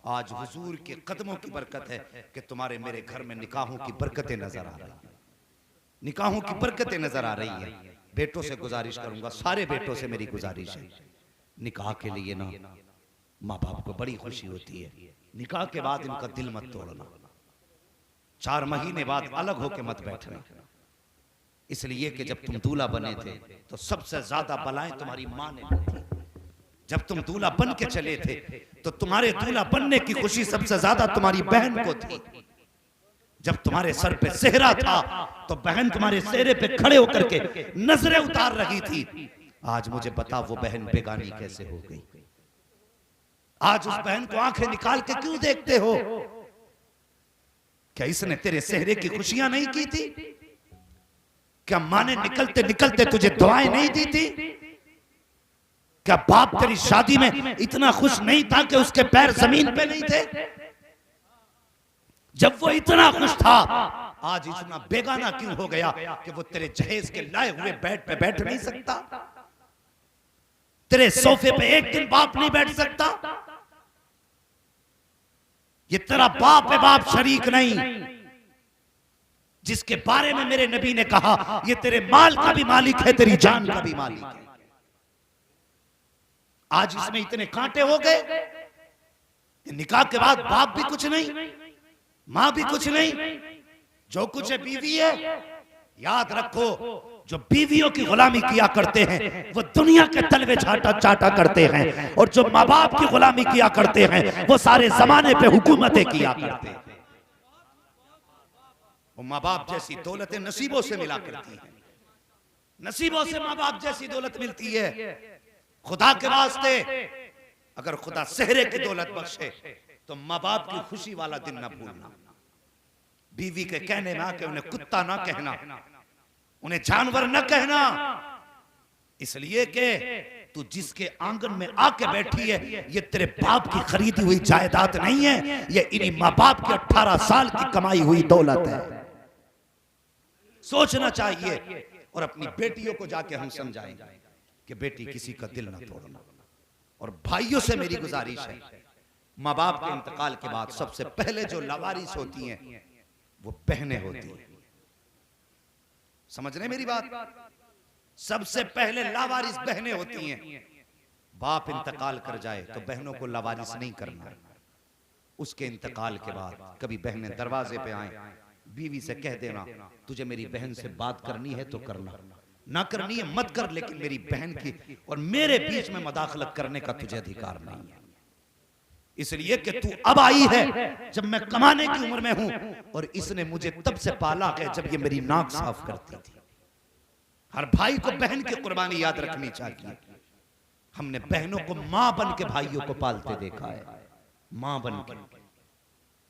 आज हुजूर के कदमों की बरकत है कि तुम्हारे मेरे घर में निकाहों की बरकतें नजर आ रही हैं, निकाहों की बरकतें नजर आ रही हैं। बेटों से गुजारिश करूंगा, सारे बेटों से मेरी गुजारिश है, निकाह के लिए ना माँ बाप को बड़ी खुशी होती है, निकाह के बाद इनका दिल मत तोड़ना, 4 महीने बाद अलग होके मत बैठना। इसलिए कि जब तुम दूल्हा बने थे तो सबसे ज्यादा बलाएं तुम्हारी माँ ने दी थी। जब तुम दूल्हा बन के चले थे तो तुम्हारे दूल्हा बनने की खुशी सबसे ज्यादा तुम्हारी बहन को थी। जब तुम्हारे सर पे सेहरा था तो बहन तुम्हारे सेहरे पे खड़े होकर के नजरें उतार रही थी। आज मुझे बता वो बहन बेगानी कैसे हो गई? आज उस बहन को आंखें निकाल के क्यों देखते हो? क्या इसने तेरे सेहरे की खुशियां नहीं की थी? क्या मां ने निकलते निकलते तुझे दुआएं नहीं दी थी? क्या बाप तेरी शादी में इतना खुश नहीं था कि उसके पैर जमीन पे नहीं थे? जब वो इतना खुश था, आज इतना बेगाना क्यों हो गया कि वो तेरे जहेज के लाए हुए बेड पे बैठ नहीं सकता? तेरे सोफे पे एक दिन बाप नहीं बैठ सकता? ये तेरा बाप है, बाप शरीक नहीं, जिसके बारे में मेरे नबी ने कहा ये तेरे माल का भी मालिक है, तेरी जान का भी मालिक है। आज इसमें इतने कांटे हो गए, निकाह के बाद बाप भी कुछ नहीं, मां भी कुछ नहीं, जो कुछ है बीवी है। याद रखो, जो बीवियों की गुलामी किया करते हैं वो दुनिया के तलवे चाटा चाटा करते हैं, और जो माँ बाप की गुलामी किया करते हैं वो सारे जमाने पे हुकूमतें किया करते हैं। वो माँ बाप जैसी दौलतें नसीबों से मिला करती हैं, नसीबों से माँ बाप जैसी दौलत मिलती है। खुदा के वास्ते अगर खुदा सेहरे की दौलत बख्शे तो माँ बाप की खुशी वाला दिन न भूलना। बीवी के कहने में आके उन्हें कुत्ता ना कहना, उन्हें जानवर न कहना, इसलिए कि तू जिसके आंगन में आके बैठी है ये तेरे बाप की खरीदी हुई जायदाद नहीं है, ये इन्हीं माँ बाप की 18 साल की कमाई हुई दौलत है। सोचना चाहिए, और अपनी बेटियों को जाके हम समझाएंगे कि बेटी किसी का दिल ना तोड़ना। और भाइयों से मेरी गुजारिश है, माँ बाप के इंतकाल के बाद सबसे पहले जो लावारिस होती हैं वो बहनें होती हैं। समझ रहे मेरी बात? सबसे पहले लावारिस बहनें होती हैं। बाप इंतकाल कर जाए तो बहनों को लावारिस नहीं करना। उसके इंतकाल के बाद कभी बहनें दरवाजे पे आए, बीवी से कह देना तुझे मेरी बहन से बात करनी है तो करना, ना करनी है मत कर, लेकिन मेरी बहन की और मेरे बीच में मदाखलत करने का तुझे अधिकार नहीं है। इसलिए कि तू अब आई है जब मैं कमाने की उम्र में हूं, और इसने मुझे तब से पाला है जब ये मेरी नाक साफ करती थी। हर भाई को बहन की कुर्बानी याद रखनी चाहिए। हमने बहनों को मां बन के भाइयों को पालते देखा है, मां बन के।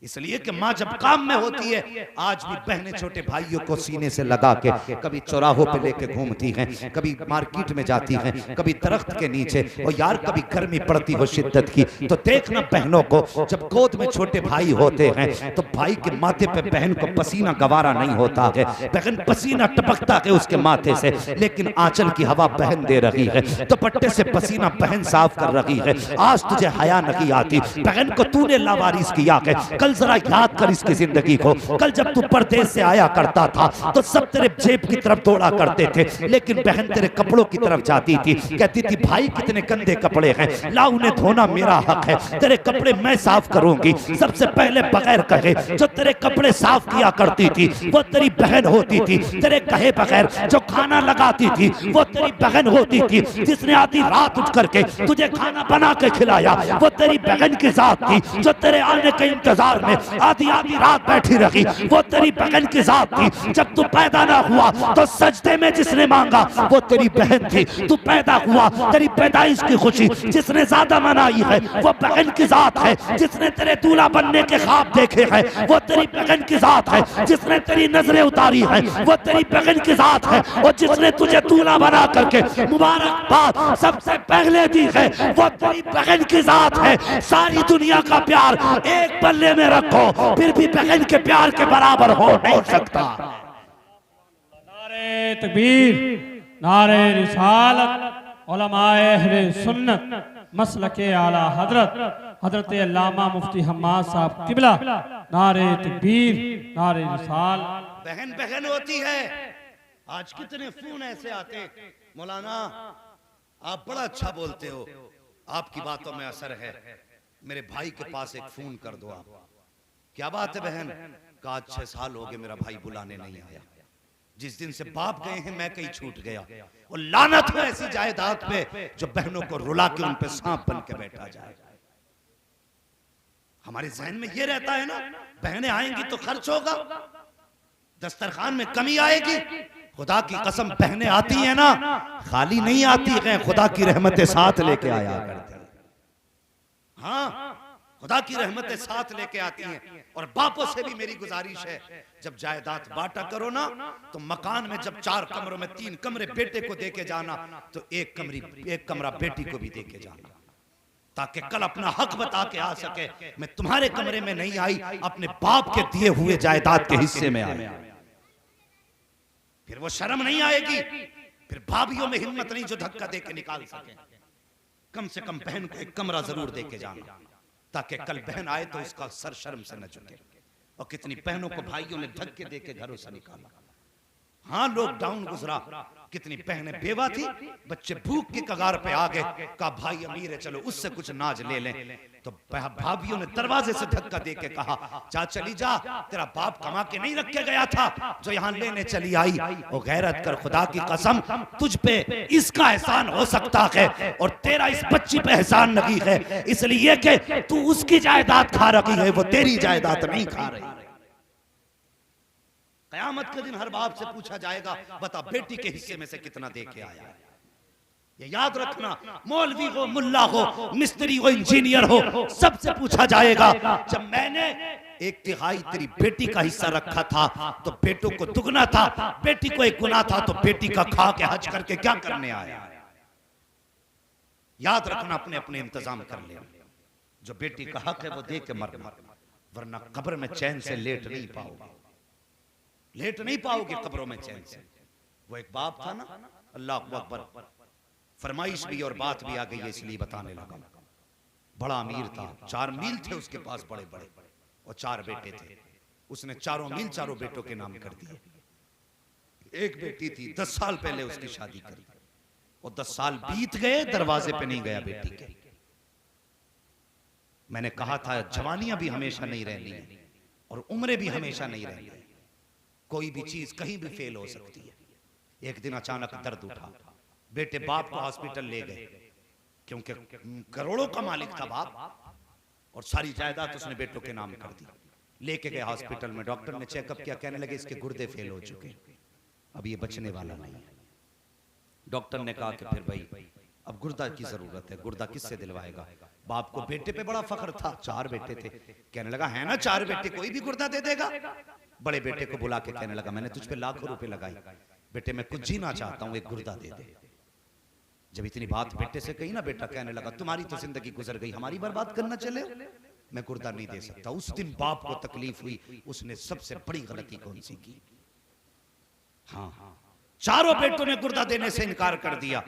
इसलिए कि मां जब काम में होती है, आज भी बहनें छोटे भाइयों को सीने से लगा के कभी चौराहों पे लेके घूमती हैं, कभी मार्केट में जाती हैं, कभी दरख्त के नीचे, और यार कभी गर्मी पड़ती हो शिद्दत की तो देखना बहनों को जब गोद में छोटे भाई होते हैं तो भाई के माथे पे बहन को पसीना गवारा नहीं होता है, बहन पसीना टपकता है उसके माथे से, लेकिन आंचल की हवा बहन दे रही है, दुपट्टे से पसीना बहन साफ कर रही है। आज तुझे हया नहीं आती, बहन को तूने लावारिस किया है। कल जरा याद कर इसकी जिंदगी को, कल जब तू परदेश से आया करता था तो सब तेरे जेब की तरफ दौड़ा करते थे, लेकिन बहन तेरे कपड़ों की तरफ जाती थी, कहती थी भाई कितने गंदे कपड़े हैं, ला उन्हें धोना मेरा हक है, तेरे कपड़े मैं साफ करूंगी। सबसे पहले बगैर कहे जो तेरे कपड़े साफ किया करती थी वो तेरी बहन होती थी, तेरे कहे बगैर जो खाना लगाती थी वो तेरी बहन होती थी, जिसने आधी रात उठ करके तुझे खाना बना के खिलाया वो तेरी बहन की जात थी, जो तेरे आने के इंतजार में आधी आधी रात बैठी रही वो तेरी बहन की जात थी। जब तू पैदा ना हुआ तो सजदे में जिसने मांगा वो तेरी बहन थी, तू पैदा हुआ तेरी पैदाइश की खुशी जिसने ज्यादा मनाई है वो बहन की जात है, जिसने तेरे दूल्हा बनने के ख्वाब देखे हैं वो तेरी बहन की जात है, जिसने तेरी नजरें उतारी है वो तेरी बहन की जात है, और जिसने तुझे दूल्हा बना करके मुबारकबाद सबसे पहले दी है वो तेरी बहन की जात है। सारी दुनिया का प्यार एक पल्ले में रखो फिर भी बहन के प्यार के बराबर हो नहीं सकता। नारे तकबीर, नारे रिसालत, उलमाए अहले सुन्नत, मसलके आला हजरत हजरत अल्लामा मुफ्ती हम्माद साहब किबला। नारे तकबीर, नारे रिसाल। बहन बहन होती है। आज कितने फोन ऐसे आते, मौलाना आप बड़ा अच्छा बोलते हो, आपकी बातों में असर है, मेरे भाई के पास एक फोन कर दो आप। क्या बात है बहन? का 6 साल हो गए मेरा भाई बुलाने नहीं आया। जिस दिन से बाप गए हैं मैं कहीं छूट गया। और लानत हो ऐसी जायदाद पे जो बहनों को रुला के उन पे सांप बन के बैठा जाए। हमारे जहन में ये रहता है ना, बहनें आएंगी तो खर्च होगा, दस्तरखान में कमी आएगी। खुदा की कसम बहनें आती हैं ना, खाली नहीं आती है, खुदा की रहमतें साथ लेके आया करती हैं। हाँ, खुदा की रहमतें साथ लेके आती हैं। और बापों से भी मेरी गुजारिश है, जब जायदाद बांटा करो ना, तो मकान में जब 4 कमरों में 3 कमरे बेटे को देके जाना, तो एक कमरा बेटी को भी देके जाना, ताकि कल अपना हक बता के आ सके। मैं तुम्हारे कमरे में नहीं आई, अपने बाप के दिए हुए जायदाद के हिस्से में आई। फिर वो शर्म नहीं आएगी, फिर भाभियों में हिम्मत नहीं जो धक्का दे के निकाल सके। कम से कम बहन को एक कमरा जरूर दे के जाना, ताकि कल बहन आए तो उसका सर शर्म से न झुके। और कितनी बहनों को भाइयों ने धक्के दे के घरों से निकाला। हाँ, लॉकडाउन गुजरा, कितनी बहनें बेवा थी, बच्चे भूख की कगार पे आ गए, कहा भाई अमीर है चलो उससे कुछ नाज ले लें। तो भाभियों ने दरवाजे से धक्का दे के कहा, जा चली जा, तेरा बाप कमा के नहीं रख के गया था जो यहाँ लेने चली आई। और गैरत कर, खुदा की कसम तुझ पे इसका एहसान हो सकता है और तेरा इस बच्ची पे एहसान नहीं है, इसलिए कि तू उसकी जायदाद खा रही है, वो तेरी जायदाद नहीं खा रही। कयामत के दिन हर बाप से पूछा जाएगा, बता बेटी के हिस्से में से कितना दे के आया। ये याद रखना, मौलवी हो, मुल्ला हो, मिस्त्री हो, इंजीनियर हो, सबसे पूछा जाएगा। जब मैंने 1/3 तेरी बेटी का हिस्सा रखा था तो बेटों को दुगना था, बेटी को 1 गुना था, तो बेटी का खा के हज करके क्या करने आया। याद रखना, अपने अपने इंतजाम कर ले। जो बेटी का हक है वो दे के मरना, वरना कब्र में चैन से लेट नहीं पाओगे, लेट नहीं पाओगे कब्रों में चैन से। वो एक बाप था ना, अल्लाह अकबर, फरमाइश भी और बात भी आ गई है इसलिए बताने लगा। बड़ा अमीर था, 4 मील थे उसके पास बड़े बड़े, और 4 बेटे थे। उसने 4 मील 4 बेटों के नाम कर दिए। एक बेटी थी, 10 साल पहले उसकी शादी करी, और 10 साल बीत गए, दरवाजे पे नहीं गया बेटी के। मैंने कहा था जवानियां भी हमेशा नहीं रहनी है और उम्रें भी हमेशा नहीं रहनी है, कोई भी चीज कहीं भी फेल हो सकती है। एक दिन अचानक दर्द उठा, बेटे बाप को हॉस्पिटल ले गए, क्योंकि करोड़ों का मालिक था बाप, और सारी जायदाद उसने बेटों के नाम कर दी। लेके गए हॉस्पिटल में, डॉक्टर ने चेकअप किया, कहने लगे इसके गुर्दे फेल हो चुके, अब ये बचने वाला नहीं है। डॉक्टर ने कहा कि फिर भाई अब गुर्दा की जरूरत है, गुर्दा किससे दिलवाएगा। बाप को बेटे पे बड़ा फख्र था, 4 बेटे थे, कहने लगा है ना 4 बेटे, कोई भी गुर्दा दे देगा। बड़े बेटे को बुला के कहने लगा, मैंने तुझ पे लाखों रुपए लगाई, बेटे मैं कुछ जीना चाहता हूं, एक गुर्दा दे दे। जब इतनी बात बेटे से कही ना, बेटा कहने लगा तुम्हारी तो जिंदगी गुजर गई, हमारी बर्बाद करना चले, मैं गुर्दा नहीं दे सकता। उस दिन बाप को तकलीफ हुई, उसने सबसे बड़ी गलती कौन सी की। हाँ, 4 बेटों ने गुर्दा देने से इनकार कर दिया।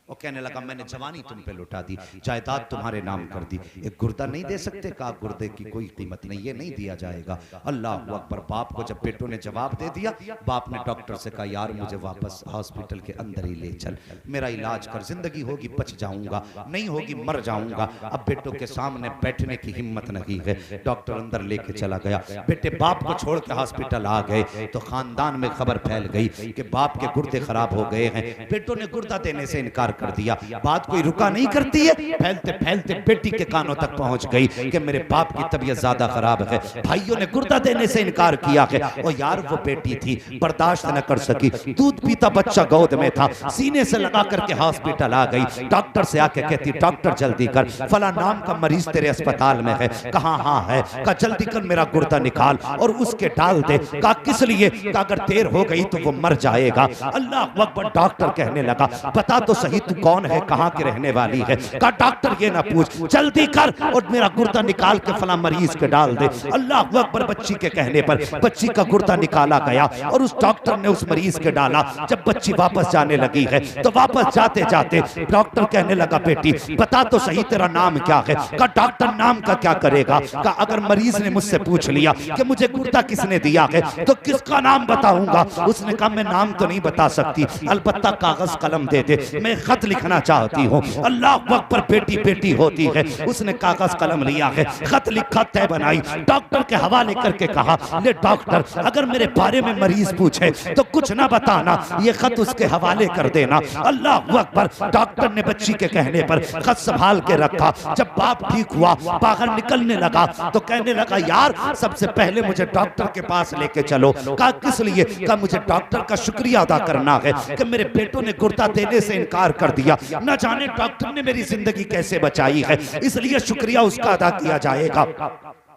वो कहने लगा मैंने जवानी तुम पे लुटा दी, जायदाद तुम्हारे नाम कर दी, एक गुर्दा नहीं दे सकते। कहा गुर्दे की कोई कीमत नहीं, ये नहीं दिया जाएगा। अल्लाह अकबर। बाप को जब बेटों ने जवाब दे दिया, बाप ने डॉक्टर से कहा यार मुझे वापस हॉस्पिटल के अंदर ही ले चल, मेरा इलाज कर, जिंदगी होगी बच जाऊंगा, नहीं होगी मर जाऊंगा। अब बेटों के सामने बैठने की हिम्मत नहीं है, डॉक्टर अंदर लेके चला गया। बेटे बाप को छोड़ के हॉस्पिटल आ गए तो खानदान में खबर फैल गई कि बाप के गुर्दे खराब हो गए हैं। बेटों ने गुर्दा देने से इनकार कर दिया। बात कोई रुका नहीं करती है, फैलते फैलते बेटी के कानों तक पहुंच गई कि मेरे बाप की तबीयत ज्यादा खराब है। भाइयों ने गुर्दा देने से इनकार किया है। और यार वो बेटी थी, बर्दाश्त न कर सकी, दूध पीता बच्चा गोद में था, सीने से लगा करके हॉस्पिटल आ गई। डॉक्टर से आके कहती डॉक्टर जल्दी कर, फला नाम का मरीज तेरे अस्पताल में है। कहा हाँ है। कहा जल्दी कर मेरा गुर्दा निकाल और उसके डाल दे। कहा किस लिए? कहा अगर देर हो गई तो वो मर जाएगा। अल्लाह अकबर। डॉक्टर कहने लगा बता तो सही तू कौन है, कहाँ के रहने वाली है। कहा डॉक्टर ये ना पूछ, जल्दी कर और मेरा गुर्दा निकाल के फला मरीज के डाल दे। अल्लाह अकबर। बच्ची के कहने पर बच्ची का गुर्दा निकाला गया और उस डॉक्टर ने उस मरीज के डाला। जब बच्ची वापस जाने लगी है तो वापस जाते जाते डॉक्टर कहने लगा बेटी बता तो सही तेरा नाम क्या है। कहा डॉक्टर नाम का क्या करेगा। कहा अगर मरीज ने मुझसे पूछ लिया कि मुझे गुर्दा किसने दिया है तो किसका नाम बताऊंगा। उसने कहा मैं नाम तो नहीं बता सकती, अलबत्ता कागज कलम दे दे, मैं खत लिखना चाहती हूँ। अल्लाह अकबर। बेटी बेटी होती है। उसने कागज कलम लिया है, खत लिखा, तय बनाई, डॉक्टर के हवाले करके कहा ले डॉक्टर अगर मेरे बारे में मरीज पूछे तो कुछ ना बताना, ये खत उसके हवाले कर देना। अल्लाह अकबर। डॉक्टर ने बच्ची के कहने पर खत संभाल के रखा। जब बाप ठीक हुआ बाहर निकलने लगा तो कहने लगा यार सबसे पहले मुझे डॉक्टर के पास लेके चलो। कहा किस लिए। कहा मुझे डॉक्टर का शुक्रिया अदा करना है कि मेरे बेटों ने गुर्दा देने से इनकार कर दिया, न जाने डॉक्टर ने मेरी जिंदगी कैसे बचाई है, इसलिए शुक्रिया उसका अदा किया जाएगा।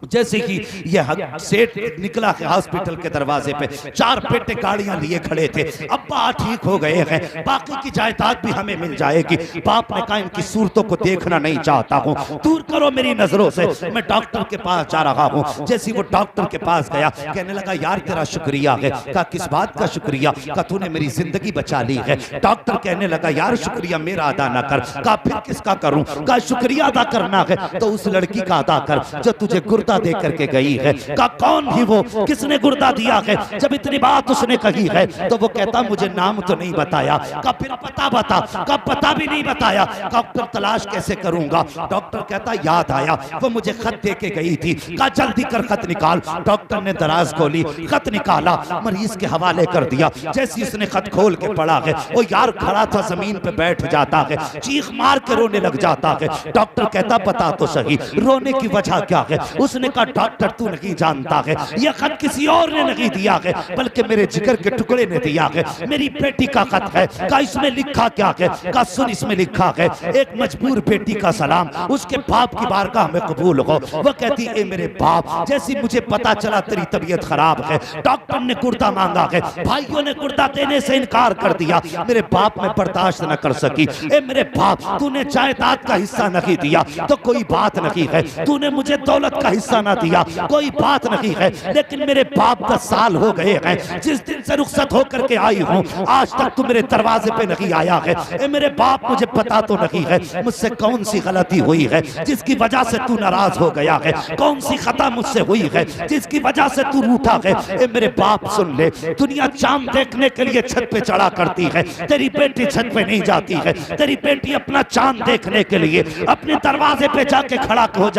जैसे कि यह सेठ निकला है हॉस्पिटल के दरवाजे पे, 4 बेटे गाड़ियां लिए खड़े थे। अब्बा ठीक हो गए हैं, बाकी की जायदाद भी हमें मिल जाएगी। बाप ने कहा इनकी सूरतों को देखना नहीं चाहता हूँ, दूर करो मेरी नजरों से, मैं डॉक्टर के पास जा रहा हूँ। जैसे वो डॉक्टर के पास गया कहने लगा यार तेरा शुक्रिया है। कहा किस बात का शुक्रिया। कहा तूने मेरी जिंदगी बचा ली है। डॉक्टर कहने लगा यार शुक्रिया मेरा अदा ना कर। कहा फिर किसका करूं। कहा शुक्रिया अदा करना है तो उस लड़की का अदा कर जो तुझे गुर्दा दे करके गई है। कहा कौन थी वो, किसने गुर्दा दिया है। जब इतनी बात उसने कही है तो वो कहता मुझे नाम तो नहीं बताया। कहा फिर पता बता। कहा पता भी नहीं बताया। डॉक्टर तलाश कैसे करूंगा। डॉक्टर कहता याद आया वो मुझे खत दे के गई थी। कहा जल्दी कर खत निकाल। डॉक्टर ने दराज खोली, खत निकाला, मरीज के हवाले कर दिया। जैसे उसने खत खोल के पढ़ा है वो यार खड़ा था जमीन पे बैठ जाता है, चीख मार के रोने लग जाता है। डॉक्टर कहता बता तो सही रोने की वजह क्या है। उसने कहा डॉक्टर तू नहीं जानता है, यह खत किसी और ने नहीं दिया है बल्कि मेरे जिगर के टुकड़े ने दिया है, मेरी बेटी का खत है। कहा इसमें लिखा क्या है। कहा सुन इसमें लिखा है एक मजबूर बेटी का सलाम, उसके बाप की बारगाह में कबूल हो। वह कहती ए मेरे बाप जैसी मुझे पता चला तेरी तबीयत खराब है, डॉक्टर ने गुर्दा मांगा है, भाइयों ने गुर्दा देने से इनकार कर दिया, मेरे बाप में बर्दाश्त न कर सकी। ए मेरे बाप तूने जायदाद का हिस्सा नहीं दिया तो कोई बात नहीं है, तूने मुझे दौलत का हिस्सा ना दिया कोई बात नहीं है, लेकिन मेरे बाप 10 साल हो गए हैं जिस दिन से रुखसत होकर के आई हूँ आज तक तू मेरे दरवाजे पे नहीं आया है। ए मेरे बाप मुझे पता तो नहीं है मुझसे कौन सी गलती हुई है जिसकी वजह से तू नाराज हो गया है, कौन सी खता मुझसे हुई है जिसकी वजह से तू रूठा है। ए मेरे बाप सुन ले, दुनिया चांद देखने के लिए छत पे चढ़ा करती है, तेरी बेटी छत पे नहीं जाती है, तेरी बेटी अपना चांद देखने के लिए अपने दरवाजे पे जाके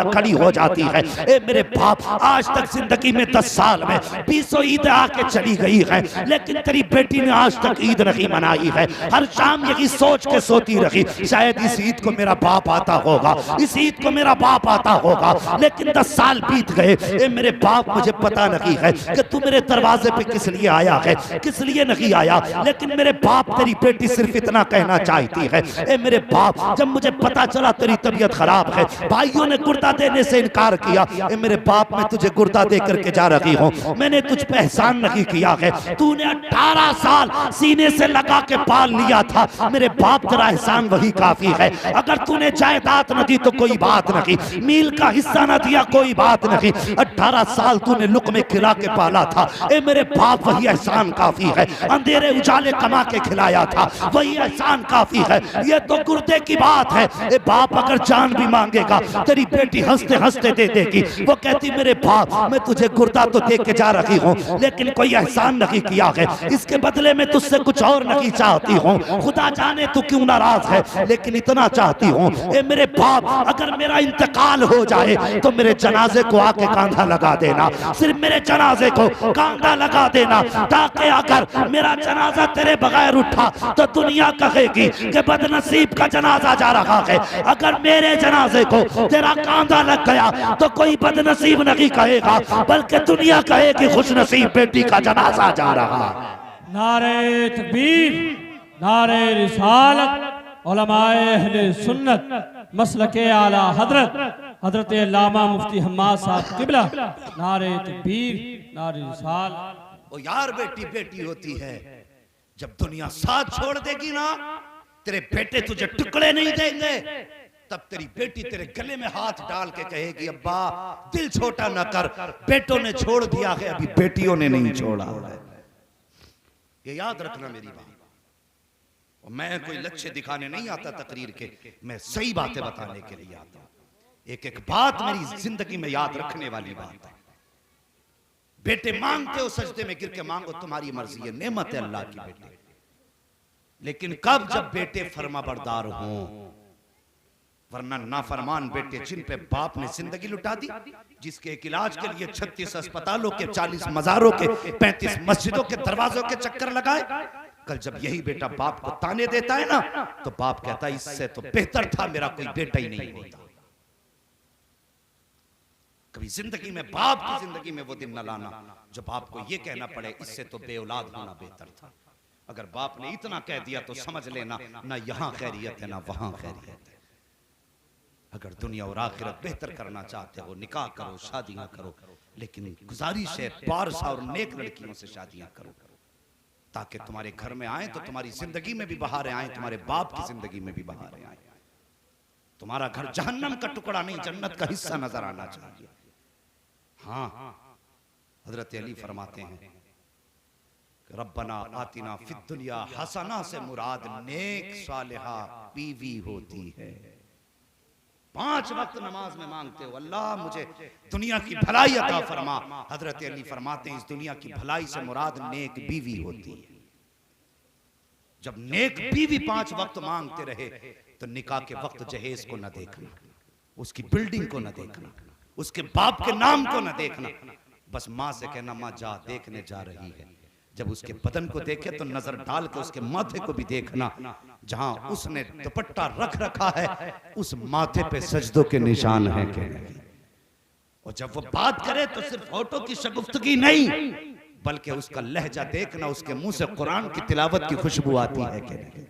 खड़ी हो जाती है। ए मेरे बाप आज तक जिंदगी में 10 साल में 20 ईद आके चली गई है, लेकिन तेरी बेटी ने आज तक ईद नहीं मनाई है। हर शाम यही सोच के सोती रही शायद इस ईद को मेरा बाप आता होगा, इस ईद को मेरा बाप आता होगा, लेकिन 10 साल बीत गए। ए मेरे बाप मुझे पता नहीं है कि तू मेरे दरवाजे पे किस लिए आया है किस लिए नहीं आया, लेकिन मेरे बाप तेरी बेटी सिर्फ इतना कहना चाहती है। ए मेरे बाप जब मुझे पता चला तेरी तबीयत खराब है, भाइयों ने गुर्दा देने से इनकार किया, ए मेरे बाप मैं तुझे गुर्दा दे करके जा रही हूँ, मैंने तुझ पे एहसान नहीं किया है, तूने 18 साल सीने से लगा के पाल लिया था, मेरे बाप तेरा एहसान वही काफी है। अगर तूने जायदाद न दी तो कोई बात नहीं, मील का हिस्सा न दिया कोई बात नहीं, 18 साल तूने लुक़मे खिला के पाला था, ए मेरे बाप वही एहसान काफी है। अंधेरे उजाले कमा के खिलाया था वही एहसान काफी है। ये तो गुर्दे की बात है। ए बाप अगर जान भी मांगेगा तेरी बेटी हंसते हंसते दे देगी। वो कहती मेरे बाप मैं तुझे गुर्दा तो दे के जा रही हूँ लेकिन कोई एहसान नहीं किया है, इसके बदले में तुझसे कुछ और नहीं चाहती हूँ, खुदा जाने तू क्यों नाराज है, लेकिन इतना चाहती हूँ ए मेरे बाप अगर मेरा इंतकाल हो जाए तो मेरे जनाजे को आके कांधा लगा देना, सिर्फ मेरे जनाजे को कांधा लगा देना, ताकि अगर मेरा जनाजा तेरे बगैर उठा तो दुनिया कहेगी कि बदनसीब का जनाजा जा रहा है, अगर मेरे जनाजे को तेरा कांधा लग गया तो कोई बदनसीब नहीं कहेगा बल्कि दुनिया कहेगी खुशनसीब बेटी का जनाजा जा रहा। नारे तकबीर, नारे रिसालत, उलमाए अहले सुन्नत मसलके आला हजरत अल्लामा मुफ्ती हम्माद साहब किबला, नारे तकबीर, नारे रिसालत। ओ यार बेटी बेटी होती है, जब दुनिया साथ छोड़ देगी ना तेरे बेटे तुझे टुकड़े नहीं देंगे, तब तेरी बेटी तेरे गले में हाथ डाल के कहेगी अब्बा दिल छोटा न कर, बेटों ने छोड़ दिया है अभी बेटियों ने नहीं छोड़ा है। ये याद रखना मेरी बात। और मैं कोई लक्ष्य दिखाने नहीं आता तकरीर के, मैं सही बातें बताने के लिए आता हूं। एक एक बात मेरी जिंदगी में याद रखने वाली बात है। बेटे मांगते हो सजदे में गिर के मांगो, तुम्हारी मर्जी है, नेमत है अल्लाह की बेटे। लेकिन कब? जब बेटे फर्माबरदार हों, वरना नाफरमान बेटे जिन पे बाप ने जिंदगी लुटा दी, जिसके एक इलाज के लिए 36 अस्पतालों के, 40 मजारों के, 35 मस्जिदों के दरवाजों के चक्कर लगाए, कल जब यही बेटा बाप को ताने देता है ना, तो बाप कहता है इससे तो बेहतर था मेरा कोई बेटा ही नहीं होता। कभी जिंदगी में बाप की जिंदगी में वो दिन न लाना जो बाप को ये कहना पड़े इससे तो बेऔलाद होना बेहतर था। अगर बाप ने इतना कह दिया तो समझ लेना ना यहां खैरियत है ना वहां खैरियत है। अगर दुनिया और आखिरत बेहतर करना चाहते हो, निकाह करो, शादियां करो, लेकिन गुजारिश है पारसा और नेक लड़कियों से शादियां करो, ताकि तुम्हारे घर में आए तो तुम्हारी जिंदगी में भी बहारें आए, तुम्हारे बाप की जिंदगी में भी बहारें आए। तुम्हारा घर जहन्नम का टुकड़ा नहीं, जन्नत का हिस्सा नजर आना चाहिए। हाँ, हजरत अली फरमाते हैं रब्बना आतिना फिद दुनिया हसना से मुराद नेक सालिहा बीवी होती है। 5 वक्त नमाज में मांगते हो अल्लाह मुझे दुनिया की भलाई अता फरमा, हजरत अली फरमाते हैं इस दुनिया की भलाई से मुराद नेक बीवी होती है। जब नेक बीवी 5 वक्त मांगते रहे तो निकाह के वक्त जहेज को न देखना, उसकी बिल्डिंग को न देखना, उसके बाप के नाम को न देखना, बस माँ से कहना माँ जा देखने जा रही है। जब उसके बदन को देखे तो नजर डाल के उसके माथे को भी देखना, जहां उसने दुपट्टा रख रखा है उस माथे पे सजदों के निशान हैं कि नहीं। और जब वो बात करे तो सिर्फ होठों की शगुफ्तगी नहीं, बल्कि उसका लहजा देखना, उसके मुंह से कुरान की तिलावत की खुशबू आती है कि नहीं।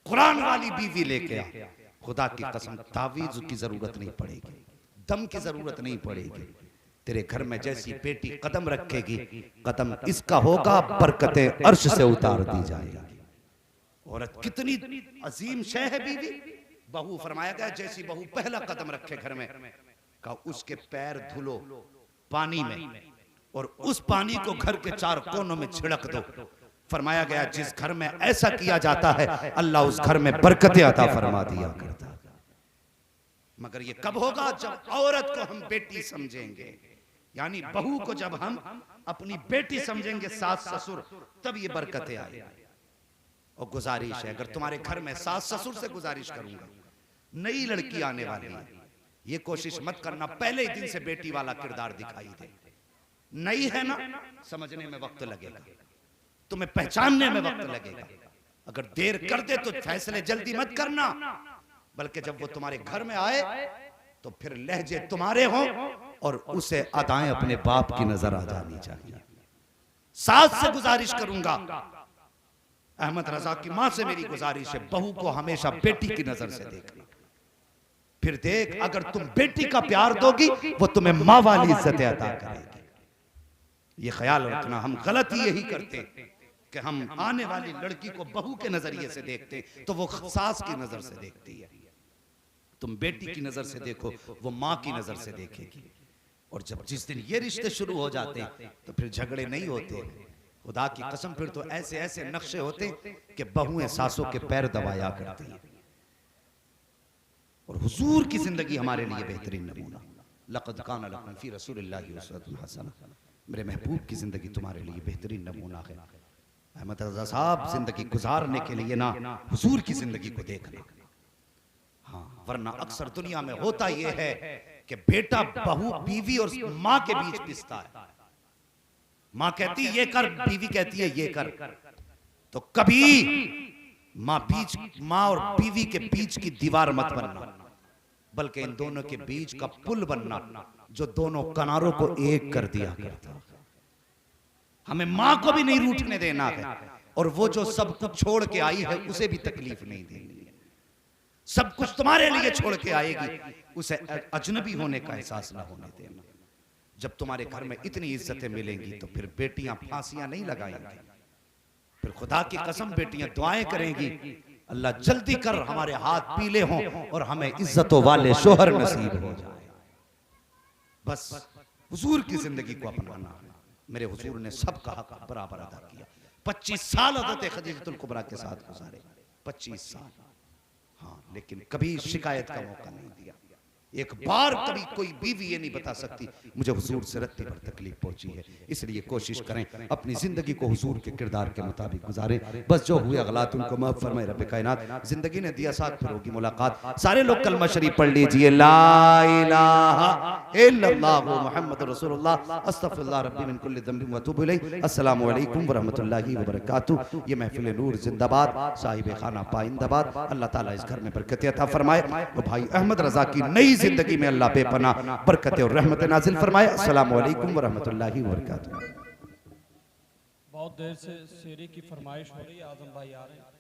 कुरान वाली बीवी लेके आ, खुदा की कसम तावीज़ की जरूरत नहीं पड़ेगी, दम की जरूरत नहीं पड़ेगी। तेरे घर में जैसी बेटी कदम रखेगी, कदम इसका होगा बरकतें अर्श से उतार दी जाएगी। औरत कितनी अजीम शय है बीवी। बहू फरमाया गया जैसी बहू पहला कदम रखे घर में, का उसके पैर धुलो पानी में और उस पानी को घर के 4 कोनों में छिड़क दो। फरमाया गया जिस घर में ऐसा किया जाता है अल्लाह उस घर में बरकतें अता फरमा दिया करता। मगर ये कब होगा? जब औरत को हम बेटी समझेंगे, यानी बहू को जब हम अपनी बेटी समझेंगे, सास ससुर, तब ये बरकतें आएंगी। और गुजारिश है, अगर तुम्हारे घर में सास ससुर से गुजारिश करूंगा, नई लड़की आने वाली है, ये कोशिश मत करना पहले ही दिन से बेटी वाला किरदार दिखाई दे। नई है ना, समझने में वक्त लगेगा, तुम्हें पहचानने में वक्त लगेगा। अगर देर कर दे तो फैसले जल्दी मत करना, बल्कि जब वो तुम्हारे घर में आए तो फिर लहजे तुम्हारे हों और उसे अदाएं अपने बाप की नजर आ जानी चाहिए। सास से गुजारिश करूंगा, अहमद रजा की मां से मेरी गुजारिश है, बहू को हमेशा बेटी की नजर से देखना। फिर देख, अगर तुम बेटी का प्यार दोगी वो तुम्हें मां वाली इज्जत अता करेगी। ये ख्याल रखना। हम गलती यही करते कि हम आने वाली लड़की को बहू के नजरिए से देखते तो वो सास की नजर से देखती है। तुम बेटी की नजर से देखो, वो माँ की नजर से देखेगी। और जब जिस दिन ये रिश्ते शुरू हो जाते हैं तो फिर झगड़े नहीं होते। खुदा की कसम, फिर तो ऐसे ऐसे नक्शे होते कि बहुएं सासों के पैर दबाया करती हैं। और हुजूर की जिंदगी हमारे लिए बेहतरीन नमूना। लक़द काना लकुम फ़ी रसूलिल्लाहि उस्वतुन हसना, मेरे महबूब की जिंदगी तुम्हारे लिए बेहतरीन नमूना है। अहमद रज़ा साहब जिंदगी गुजारने के लिए ना हुजूर की जिंदगी को देखना। हाँ, वरना अक्सर दुनिया में होता यह है कि बेटा बहू बीवी और माँ के बीच पिसता है। माँ कहती है ये कर, बीवी कहती है ये कर। तो कभी माँ और बीवी के बीच की दीवार मत बनना, बल्कि इन दोनों के बीच का पुल बनना जो दोनों किनारों को एक कर दिया करता। हमें माँ को भी नहीं रूठने देना है, और वो जो सब कुछ छोड़ के आई है उसे भी तकलीफ नहीं देनी है। सब कुछ तुम्हारे लिए छोड़ के आएगी, उसे अजनबी होने का एहसास ना होने देना। जब तुम्हारे घर में इतनी इज्जतें मिलेंगी तो फिर बेटियां फांसियां नहीं लगाएंगी, फिर खुदा की कसम बेटियां दुआएं करेंगी अल्लाह जल्दी कर हमारे हाथ पीले हों और हमें इज्जतों वाले शोहर नसीब हो जाए। बस हुजूर की जिंदगी को अपनाना है। मेरे हुजूर ने सबका हक बराबर अदा किया। 25 साल हज़रत खदीजतुल कुबरा के साथ गुजारे, 25 साल। हाँ, लेकिन कभी शिकायत का मौका नहीं दिया। एक बार कभी कोई बीवी ये नहीं बता सकती मुझे हुजूर से रत्ती भर तकलीफ पहुंची है। इसलिए कोशिश करें अपनी जिंदगी को हुजूर के किरदार के मुताबिक गुजारें। बस जो हुए अगलात उनको माफ फरमाए रब कायनात। जिंदगी ने दिया साथ, फिर होगी मुलाकात। सारे लोग कलमा शरीफ पढ़ लीजिए, ला इलाहा इल्लल्लाह मुहम्मदुर रसूलुल्लाह अस्तगफिरुल्लाह रब्बी मिन कुल्ली ज़ंबिन व अतूबु इलैह। अस्सलामु अलैकुम व रहमतुल्लाहि व बरकातुहू। ये महफिल नूर जिंदाबाद, साहिब खाना पाइंदाबाद। अल्लाह ताला इस घर में बरकत अता फरमाए। और भाई अहमद रजा की नई जिंदगी में अल्लाह बेपना बरकत और रहमत नाजिल फरमाए। अस्सलामु अलैकुम व रहमतुल्लाहि व बरकातुहू। बहुत देर से शेरे की फरमाइश हो रही है, आजम भाई आ रहे हैं।